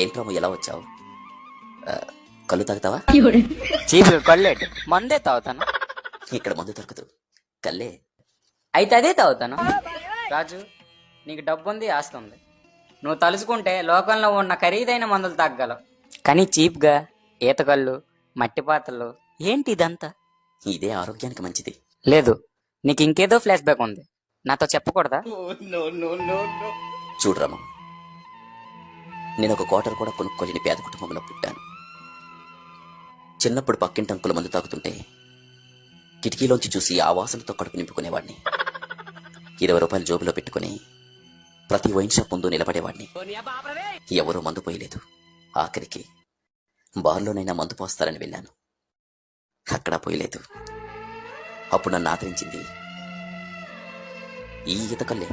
ఏంట్రాము ఎలా వచ్చావు? కళ్ళు తాగుతావా? చీప్ కళ్ళేటు మందే తాగుతాను. ఇక్కడ మందు దొరకదు, కల్లే. అయితే అదే తాగుతాను. రాజు, నీకు డబ్బు ఉంది, ఆస్తి ఉంది. నువ్వు తలుచుకుంటే లోకంలో ఉన్న ఖరీదైన మందులు తాగలవు. కానీ చీప్గా ఈతకళ్ళు, మట్టి పాత్రలు ఏంటి ఇదంతా? ఇదే ఆరోగ్యానికి మంచిది. లేదు, నీకు ఇంకేదో ఫ్లాష్ బ్యాక్ ఉంది, నాతో చెప్పకూడదా? చూడరాము, నేను ఒక క్వార్టర్ కూడా కొనుక్కోలేని పేద కుటుంబంలో పుట్టాను. చిన్నప్పుడు పక్కింటి అంకులు మందు తాగుతుంటే కిటికీలోంచి చూసి ఆ వాసనతో కడుపు నింపుకునేవాడిని. 20 రూపాయలు జోబులో పెట్టుకుని ప్రతి వైన్ షాప్ ముందు నిలబడేవాడిని. ఎవరూ మందు పోయలేదు. ఆఖరికి బార్లోనైనా మందు పోస్తారని వెళ్ళాను, అక్కడా పోయలేదు. అప్పుడు నన్ను ఆదరించింది ఈ ఈతకల్లే.